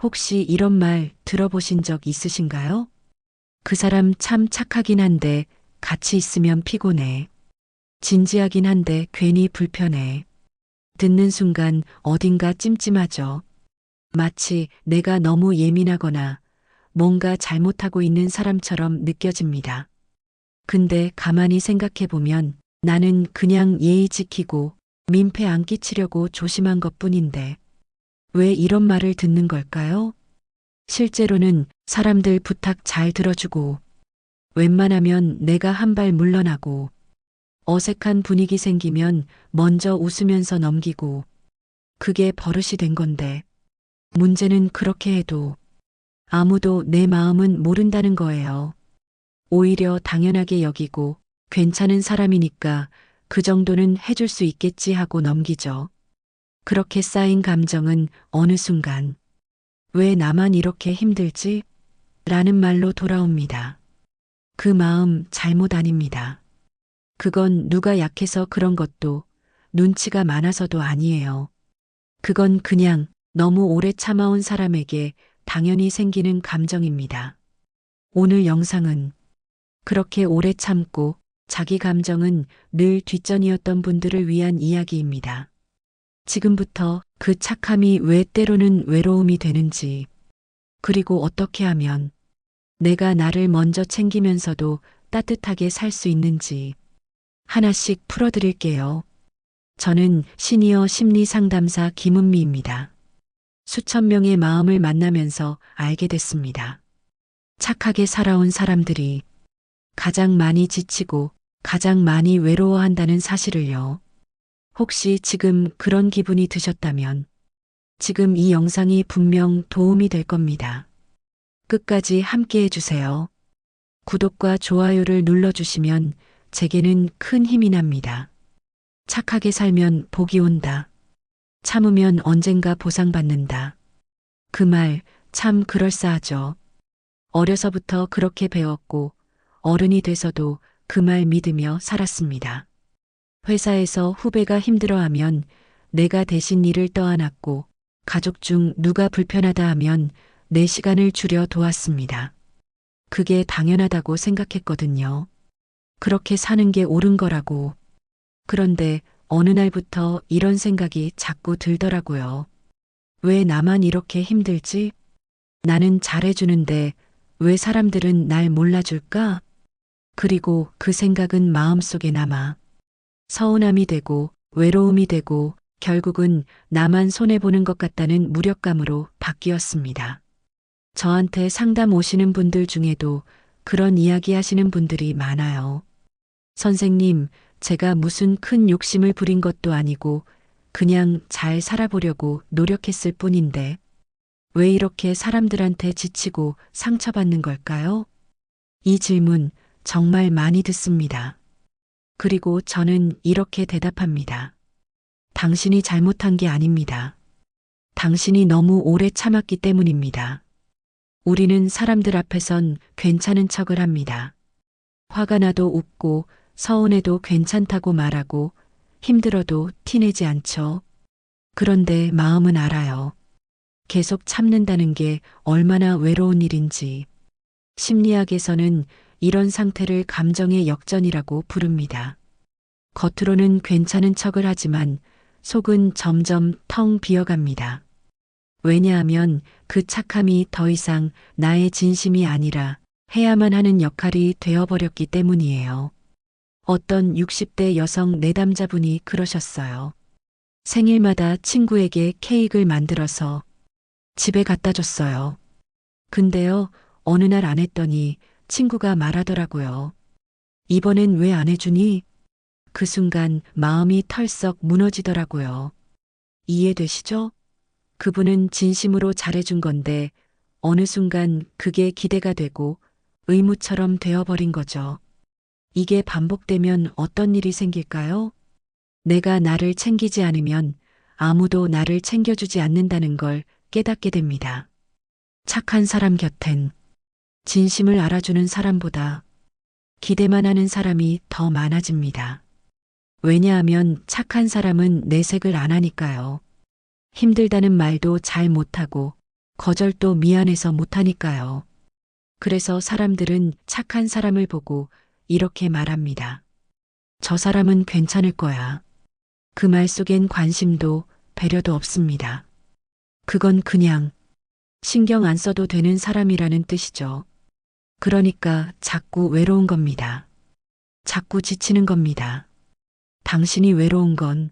혹시 이런 말 들어보신 적 있으신가요? 그 사람 참 착하긴 한데 같이 있으면 피곤해. 진지하긴 한데 괜히 불편해. 듣는 순간 어딘가 찜찜하죠. 마치 내가 너무 예민하거나 뭔가 잘못하고 있는 사람처럼 느껴집니다. 근데 가만히 생각해 보면 나는 그냥 예의 지키고 민폐 안 끼치려고 조심한 것뿐인데 왜 이런 말을 듣는 걸까요? 실제로는 사람들 부탁 잘 들어주고 웬만하면 내가 한 발 물러나고 어색한 분위기 생기면 먼저 웃으면서 넘기고 그게 버릇이 된 건데 문제는 그렇게 해도 아무도 내 마음은 모른다는 거예요. 오히려 당연하게 여기고 괜찮은 사람이니까 그 정도는 해줄 수 있겠지 하고 넘기죠. 그렇게 쌓인 감정은 어느 순간 왜 나만 이렇게 힘들지? 라는 말로 돌아옵니다. 그 마음 잘못 아닙니다. 그건 누가 약해서 그런 것도 눈치가 많아서도 아니에요. 그건 그냥 너무 오래 참아온 사람에게 당연히 생기는 감정입니다. 오늘 영상은 그렇게 오래 참고 자기 감정은 늘 뒷전이었던 분들을 위한 이야기입니다. 지금부터 그 착함이 왜 때로는 외로움이 되는지, 그리고 어떻게 하면 내가 나를 먼저 챙기면서도 따뜻하게 살 수 있는지 하나씩 풀어드릴게요. 저는 시니어 심리 상담사 김은미입니다. 수천 명의 마음을 만나면서 알게 됐습니다. 착하게 살아온 사람들이 가장 많이 지치고 가장 많이 외로워한다는 사실을요. 혹시 지금 그런 기분이 드셨다면 지금 이 영상이 분명 도움이 될 겁니다. 끝까지 함께 해주세요. 구독과 좋아요를 눌러주시면 제게는 큰 힘이 납니다. 착하게 살면 복이 온다. 참으면 언젠가 보상받는다. 그 말 참 그럴싸하죠. 어려서부터 그렇게 배웠고 어른이 돼서도 그 말 믿으며 살았습니다. 회사에서 후배가 힘들어하면 내가 대신 일을 떠안았고 가족 중 누가 불편하다 하면 내 시간을 줄여 도왔습니다. 그게 당연하다고 생각했거든요. 그렇게 사는 게 옳은 거라고. 그런데 어느 날부터 이런 생각이 자꾸 들더라고요. 왜 나만 이렇게 힘들지? 나는 잘해주는데 왜 사람들은 날 몰라줄까? 그리고 그 생각은 마음속에 남아 서운함이 되고 외로움이 되고 결국은 나만 손해보는 것 같다는 무력감으로 바뀌었습니다. 저한테 상담 오시는 분들 중에도 그런 이야기 하시는 분들이 많아요. 선생님, 제가 무슨 큰 욕심을 부린 것도 아니고 그냥 잘 살아보려고 노력했을 뿐인데 왜 이렇게 사람들한테 지치고 상처받는 걸까요? 이 질문 정말 많이 듣습니다. 그리고 저는 이렇게 대답합니다. 당신이 잘못한 게 아닙니다. 당신이 너무 오래 참았기 때문입니다. 우리는 사람들 앞에선 괜찮은 척을 합니다. 화가 나도 웃고 서운해도 괜찮다고 말하고 힘들어도 티내지 않죠. 그런데 마음은 알아요. 계속 참는다는 게 얼마나 외로운 일인지. 심리학에서는 이런 상태를 감정의 역전이라고 부릅니다. 겉으로는 괜찮은 척을 하지만 속은 점점 텅 비어갑니다. 왜냐하면 그 착함이 더 이상 나의 진심이 아니라 해야만 하는 역할이 되어버렸기 때문이에요. 어떤 60대 여성 내담자분이 그러셨어요. 생일마다 친구에게 케이크를 만들어서 집에 갖다 줬어요. 근데요, 어느 날 안 했더니 친구가 말하더라고요. 이번엔 왜 안 해주니? 그 순간 마음이 털썩 무너지더라고요. 이해되시죠? 그분은 진심으로 잘해준 건데 어느 순간 그게 기대가 되고 의무처럼 되어버린 거죠. 이게 반복되면 어떤 일이 생길까요? 내가 나를 챙기지 않으면 아무도 나를 챙겨주지 않는다는 걸 깨닫게 됩니다. 착한 사람 곁엔 진심을 알아주는 사람보다 기대만 하는 사람이 더 많아집니다. 왜냐하면 착한 사람은 내색을 안 하니까요. 힘들다는 말도 잘 못하고 거절도 미안해서 못하니까요. 그래서 사람들은 착한 사람을 보고 이렇게 말합니다. 저 사람은 괜찮을 거야. 그 말 속엔 관심도 배려도 없습니다. 그건 그냥 신경 안 써도 되는 사람이라는 뜻이죠. 그러니까 자꾸 외로운 겁니다. 자꾸 지치는 겁니다. 당신이 외로운 건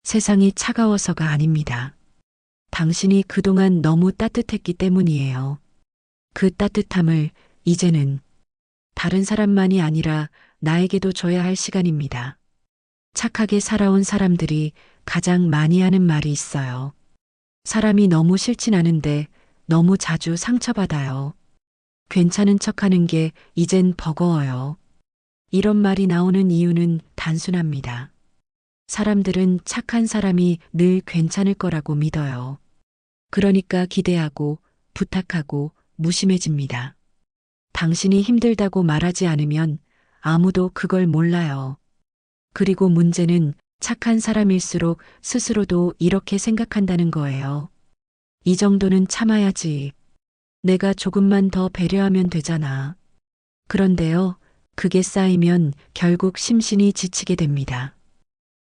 세상이 차가워서가 아닙니다. 당신이 그동안 너무 따뜻했기 때문이에요. 그 따뜻함을 이제는 다른 사람만이 아니라 나에게도 줘야 할 시간입니다. 착하게 살아온 사람들이 가장 많이 하는 말이 있어요. 사람이 너무 싫진 않은데 너무 자주 상처받아요. 괜찮은 척하는 게 이젠 버거워요. 이런 말이 나오는 이유는 단순합니다. 사람들은 착한 사람이 늘 괜찮을 거라고 믿어요. 그러니까 기대하고 부탁하고 무심해집니다. 당신이 힘들다고 말하지 않으면 아무도 그걸 몰라요. 그리고 문제는 착한 사람일수록 스스로도 이렇게 생각한다는 거예요. 이 정도는 참아야지. 내가 조금만 더 배려하면 되잖아. 그런데요, 그게 쌓이면 결국 심신이 지치게 됩니다.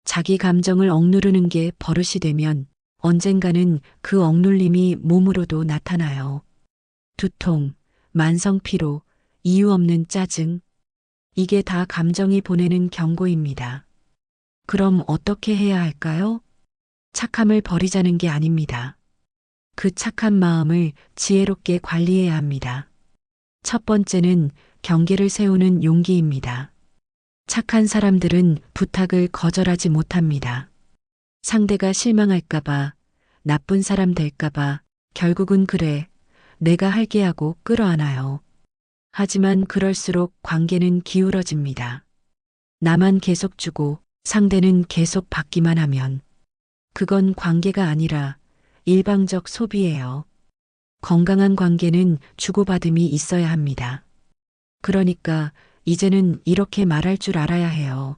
자기 감정을 억누르는 게 버릇이 되면 언젠가는 그 억눌림이 몸으로도 나타나요. 두통, 만성 피로, 이유 없는 짜증. 이게 다 감정이 보내는 경고입니다. 그럼 어떻게 해야 할까요? 착함을 버리자는 게 아닙니다. 그 착한 마음을 지혜롭게 관리해야 합니다. 첫 번째는 경계를 세우는 용기입니다. 착한 사람들은 부탁을 거절하지 못합니다. 상대가 실망할까봐, 나쁜 사람 될까봐, 결국은 그래, 내가 할게 하고 끌어안아요. 하지만 그럴수록 관계는 기울어집니다. 나만 계속 주고 상대는 계속 받기만 하면 그건 관계가 아니라 일방적 소비예요. 건강한 관계는 주고받음이 있어야 합니다. 그러니까 이제는 이렇게 말할 줄 알아야 해요.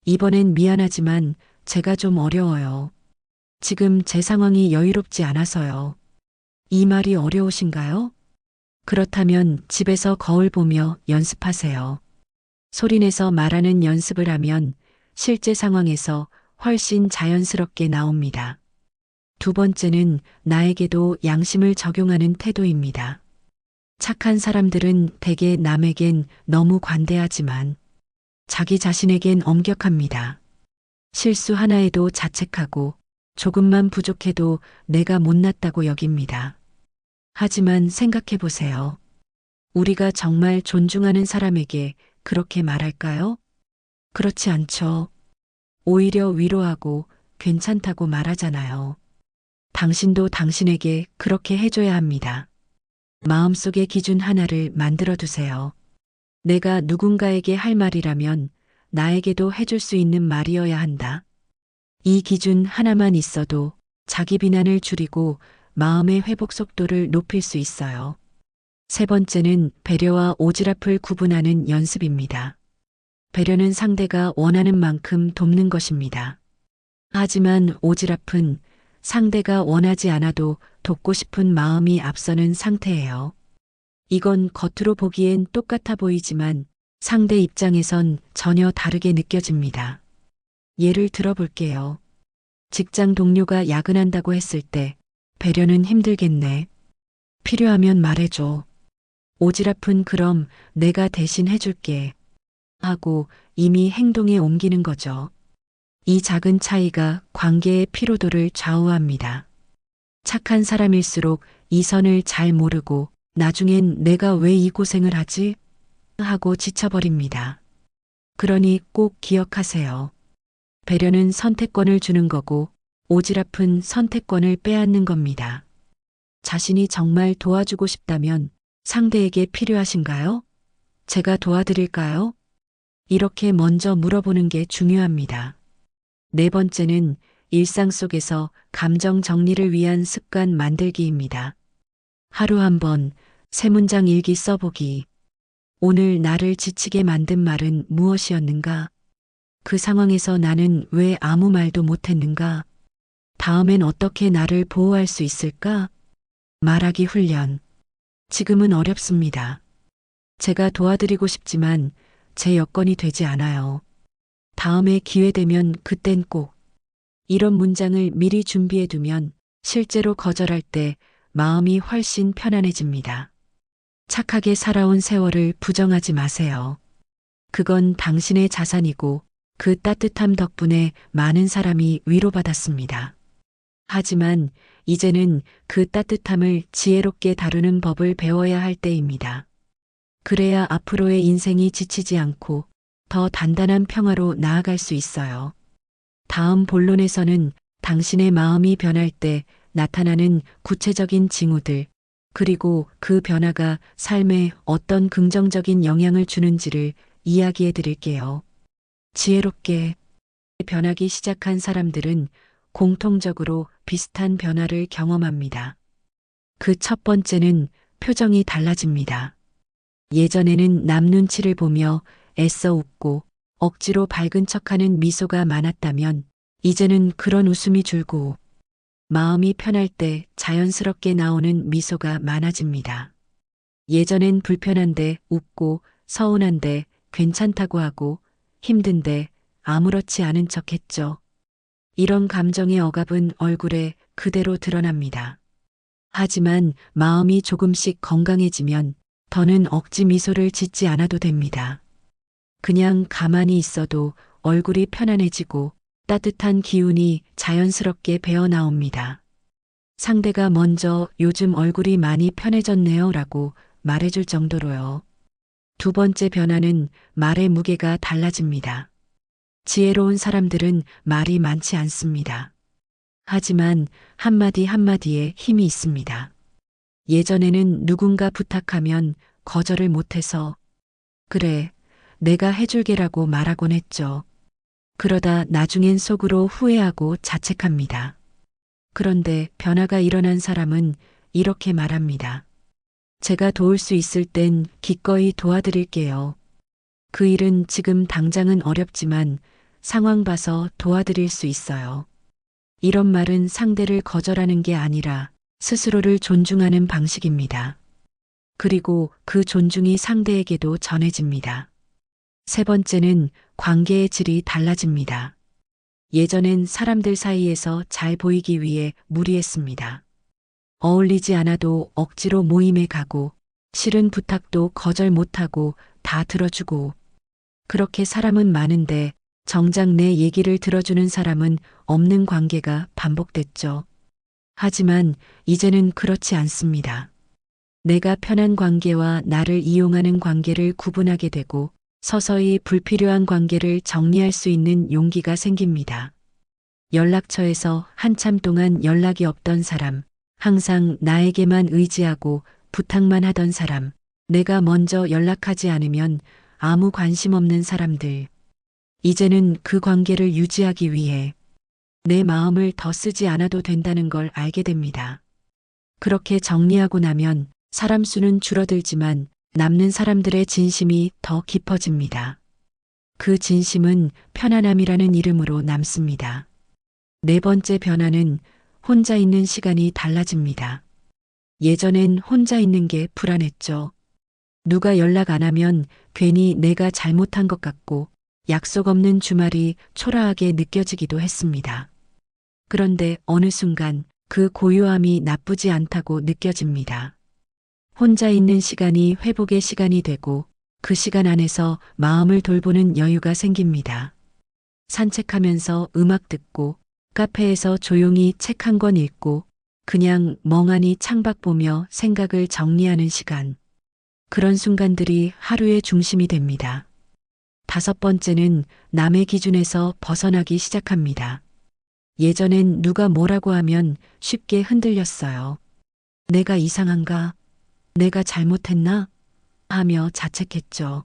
이번엔 미안하지만 제가 좀 어려워요. 지금 제 상황이 여유롭지 않아서요. 이 말이 어려우신가요? 그렇다면 집에서 거울 보며 연습하세요. 소리내서 말하는 연습을 하면 실제 상황에서 훨씬 자연스럽게 나옵니다. 두 번째는 나에게도 양심을 적용하는 태도입니다. 착한 사람들은 대개 남에겐 너무 관대하지만 자기 자신에겐 엄격합니다. 실수 하나에도 자책하고 조금만 부족해도 내가 못났다고 여깁니다. 하지만 생각해 보세요. 우리가 정말 존중하는 사람에게 그렇게 말할까요? 그렇지 않죠. 오히려 위로하고 괜찮다고 말하잖아요. 당신도 당신에게 그렇게 해줘야 합니다. 마음속의 기준 하나를 만들어 두세요. 내가 누군가에게 할 말이라면 나에게도 해줄 수 있는 말이어야 한다. 이 기준 하나만 있어도 자기 비난을 줄이고 마음의 회복 속도를 높일 수 있어요. 세 번째는 배려와 오지랖을 구분하는 연습입니다. 배려는 상대가 원하는 만큼 돕는 것입니다. 하지만 오지랖은 상대가 원하지 않아도 돕고 싶은 마음이 앞서는 상태예요. 이건 겉으로 보기엔 똑같아 보이지만 상대 입장에선 전혀 다르게 느껴집니다. 예를 들어 볼게요. 직장 동료가 야근한다고 했을 때 배려는 힘들겠네. 필요하면 말해줘. 오지랖은 그럼 내가 대신 해줄게. 하고 이미 행동에 옮기는 거죠. 이 작은 차이가 관계의 피로도를 좌우합니다. 착한 사람일수록 이 선을 잘 모르고 나중엔 내가 왜 이 고생을 하지? 하고 지쳐버립니다. 그러니 꼭 기억하세요. 배려는 선택권을 주는 거고 오지랖은 선택권을 빼앗는 겁니다. 자신이 정말 도와주고 싶다면 상대에게 필요하신가요? 제가 도와드릴까요? 이렇게 먼저 물어보는 게 중요합니다. 네 번째는 일상 속에서 감정 정리를 위한 습관 만들기입니다. 하루 한 번 세 문장 일기 써보기. 오늘 나를 지치게 만든 말은 무엇이었는가? 그 상황에서 나는 왜 아무 말도 못했는가? 다음엔 어떻게 나를 보호할 수 있을까? 말하기 훈련. 지금은 어렵습니다. 제가 도와드리고 싶지만 제 여건이 되지 않아요. 다음에 기회 되면 그땐 꼭. 이런 문장을 미리 준비해 두면 실제로 거절할 때 마음이 훨씬 편안해집니다. 착하게 살아온 세월을 부정하지 마세요. 그건 당신의 자산이고 그 따뜻함 덕분에 많은 사람이 위로받았습니다. 하지만 이제는 그 따뜻함을 지혜롭게 다루는 법을 배워야 할 때입니다. 그래야 앞으로의 인생이 지치지 않고 더 단단한 평화로 나아갈 수 있어요. 다음 본론에서는 당신의 마음이 변할 때 나타나는 구체적인 징후들, 그리고 그 변화가 삶에 어떤 긍정적인 영향을 주는지를 이야기해 드릴게요. 지혜롭게 변하기 시작한 사람들은 공통적으로 비슷한 변화를 경험합니다. 그 첫 번째는 표정이 달라집니다. 예전에는 남 눈치를 보며 애써 웃고 억지로 밝은 척하는 미소가 많았다면 이제는 그런 웃음이 줄고 마음이 편할 때 자연스럽게 나오는 미소가 많아집니다. 예전엔 불편한데 웃고 서운한데 괜찮다고 하고 힘든데 아무렇지 않은 척 했죠. 이런 감정의 억압은 얼굴에 그대로 드러납니다. 하지만 마음이 조금씩 건강해지면 더는 억지 미소를 짓지 않아도 됩니다. 그냥 가만히 있어도 얼굴이 편안해지고 따뜻한 기운이 자연스럽게 배어 나옵니다. 상대가 먼저 요즘 얼굴이 많이 편해졌네요 라고 말해줄 정도로요. 두 번째 변화는 말의 무게가 달라집니다. 지혜로운 사람들은 말이 많지 않습니다. 하지만 한마디 한마디에 힘이 있습니다. 예전에는 누군가 부탁하면 거절을 못해서 그래, 내가 해줄게라고 말하곤 했죠. 그러다 나중엔 속으로 후회하고 자책합니다. 그런데 변화가 일어난 사람은 이렇게 말합니다. 제가 도울 수 있을 땐 기꺼이 도와드릴게요. 그 일은 지금 당장은 어렵지만 상황 봐서 도와드릴 수 있어요. 이런 말은 상대를 거절하는 게 아니라 스스로를 존중하는 방식입니다. 그리고 그 존중이 상대에게도 전해집니다. 세 번째는 관계의 질이 달라집니다. 예전엔 사람들 사이에서 잘 보이기 위해 무리했습니다. 어울리지 않아도 억지로 모임에 가고 싫은 부탁도 거절 못하고 다 들어주고 그렇게 사람은 많은데 정작 내 얘기를 들어주는 사람은 없는 관계가 반복됐죠. 하지만 이제는 그렇지 않습니다. 내가 편한 관계와 나를 이용하는 관계를 구분하게 되고 서서히 불필요한 관계를 정리할 수 있는 용기가 생깁니다. 연락처에서 한참 동안 연락이 없던 사람, 항상 나에게만 의지하고 부탁만 하던 사람, 내가 먼저 연락하지 않으면 아무 관심 없는 사람들. 이제는 그 관계를 유지하기 위해 내 마음을 더 쓰지 않아도 된다는 걸 알게 됩니다. 그렇게 정리하고 나면 사람 수는 줄어들지만 남는 사람들의 진심이 더 깊어집니다. 그 진심은 편안함이라는 이름으로 남습니다. 네 번째 변화는 혼자 있는 시간이 달라집니다. 예전엔 혼자 있는 게 불안했죠. 누가 연락 안 하면 괜히 내가 잘못한 것 같고 약속 없는 주말이 초라하게 느껴지기도 했습니다. 그런데 어느 순간 그 고요함이 나쁘지 않다고 느껴집니다. 혼자 있는 시간이 회복의 시간이 되고 그 시간 안에서 마음을 돌보는 여유가 생깁니다. 산책하면서 음악 듣고 카페에서 조용히 책 한 권 읽고 그냥 멍하니 창밖 보며 생각을 정리하는 시간. 그런 순간들이 하루의 중심이 됩니다. 다섯 번째는 남의 기준에서 벗어나기 시작합니다. 예전엔 누가 뭐라고 하면 쉽게 흔들렸어요. 내가 이상한가? 내가 잘못했나? 하며 자책했죠.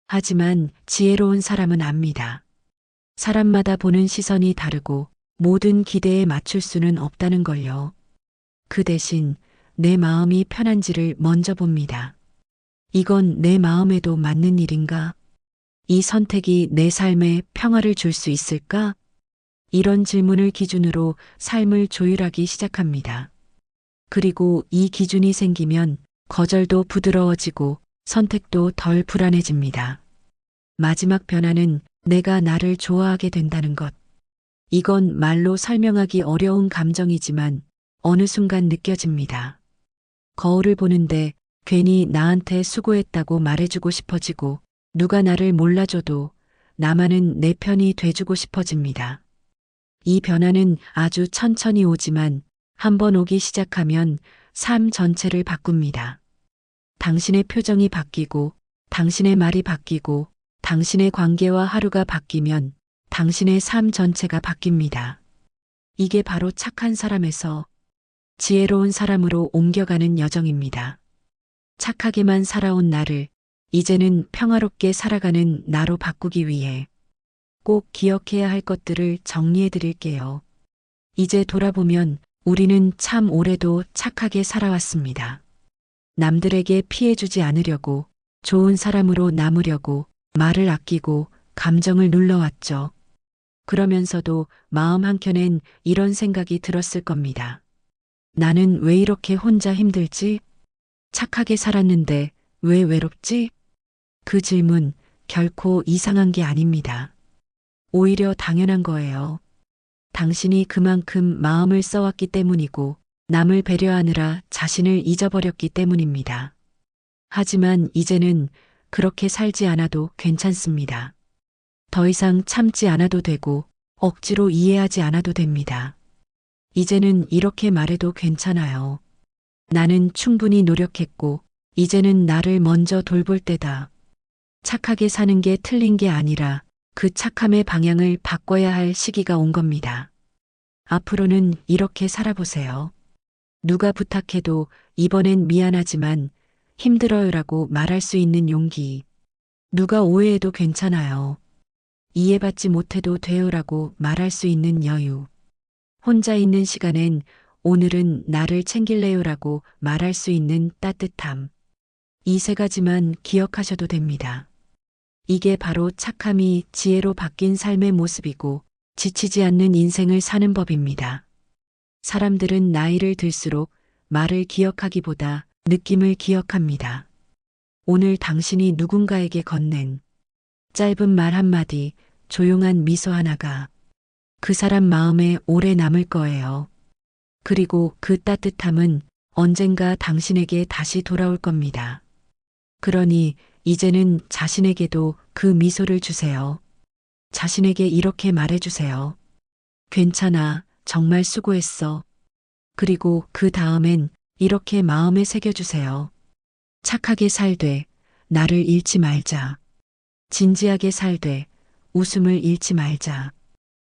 하지만 지혜로운 사람은 압니다. 사람마다 보는 시선이 다르고 모든 기대에 맞출 수는 없다는 걸요. 그 대신 내 마음이 편한지를 먼저 봅니다. 이건 내 마음에도 맞는 일인가? 이 선택이 내 삶에 평화를 줄 수 있을까? 이런 질문을 기준으로 삶을 조율하기 시작합니다. 그리고 이 기준이 생기면 거절도 부드러워지고 선택도 덜 불안해집니다. 마지막 변화는 내가 나를 좋아하게 된다는 것. 이건 말로 설명하기 어려운 감정이지만 어느 순간 느껴집니다. 거울을 보는데 괜히 나한테 수고했다고 말해주고 싶어지고 누가 나를 몰라줘도 나만은 내 편이 돼주고 싶어집니다. 이 변화는 아주 천천히 오지만 한번 오기 시작하면 삶 전체를 바꿉니다. 당신의 표정이 바뀌고 당신의 말이 바뀌고 당신의 관계와 하루가 바뀌면 당신의 삶 전체가 바뀝니다. 이게 바로 착한 사람에서 지혜로운 사람으로 옮겨가는 여정입니다. 착하게만 살아온 나를 이제는 평화롭게 살아가는 나로 바꾸기 위해 꼭 기억해야 할 것들을 정리해 드릴게요. 이제 돌아보면 우리는 참 오래도 착하게 살아왔습니다. 남들에게 피해주지 않으려고, 좋은 사람으로 남으려고, 말을 아끼고, 감정을 눌러왔죠. 그러면서도 마음 한켠엔 이런 생각이 들었을 겁니다. 나는 왜 이렇게 혼자 힘들지? 착하게 살았는데 왜 외롭지? 그 질문 결코 이상한 게 아닙니다. 오히려 당연한 거예요. 당신이 그만큼 마음을 써왔기 때문이고 남을 배려하느라 자신을 잊어버렸기 때문입니다. 하지만 이제는 그렇게 살지 않아도 괜찮습니다. 더 이상 참지 않아도 되고 억지로 이해하지 않아도 됩니다. 이제는 이렇게 말해도 괜찮아요. 나는 충분히 노력했고 이제는 나를 먼저 돌볼 때다. 착하게 사는 게 틀린 게 아니라 그 착함의 방향을 바꿔야 할 시기가 온 겁니다. 앞으로는 이렇게 살아보세요. 누가 부탁해도 이번엔 미안하지만 힘들어요라고 말할 수 있는 용기. 누가 오해해도 괜찮아요. 이해받지 못해도 돼요라고 말할 수 있는 여유. 혼자 있는 시간엔 오늘은 나를 챙길래요라고 말할 수 있는 따뜻함. 이 세 가지만 기억하셔도 됩니다. 이게 바로 착함이 지혜로 바뀐 삶의 모습이고 지치지 않는 인생을 사는 법입니다. 사람들은 나이를 들수록 말을 기억하기보다 느낌을 기억합니다. 오늘 당신이 누군가에게 건넨 짧은 말 한마디, 조용한 미소 하나가 그 사람 마음에 오래 남을 거예요. 그리고 그 따뜻함은 언젠가 당신에게 다시 돌아올 겁니다. 그러니 이제는 자신에게도 그 미소를 주세요. 자신에게 이렇게 말해주세요. 괜찮아, 정말 수고했어. 그리고 그 다음엔 이렇게 마음에 새겨주세요. 착하게 살되 나를 잃지 말자. 진지하게 살되 웃음을 잃지 말자.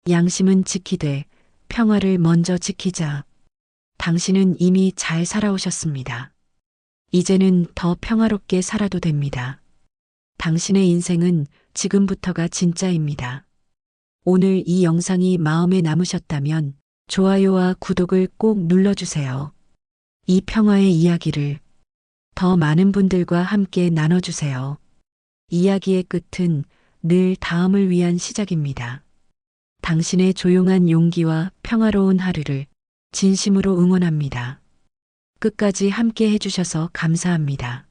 양심은 지키되 평화를 먼저 지키자. 당신은 이미 잘 살아오셨습니다. 이제는 더 평화롭게 살아도 됩니다. 당신의 인생은 지금부터가 진짜입니다. 오늘 이 영상이 마음에 남으셨다면 좋아요와 구독을 꼭 눌러주세요. 이 평화의 이야기를 더 많은 분들과 함께 나눠주세요. 이야기의 끝은 늘 다음을 위한 시작입니다. 당신의 조용한 용기와 평화로운 하루를 진심으로 응원합니다. 끝까지 함께 해주셔서 감사합니다.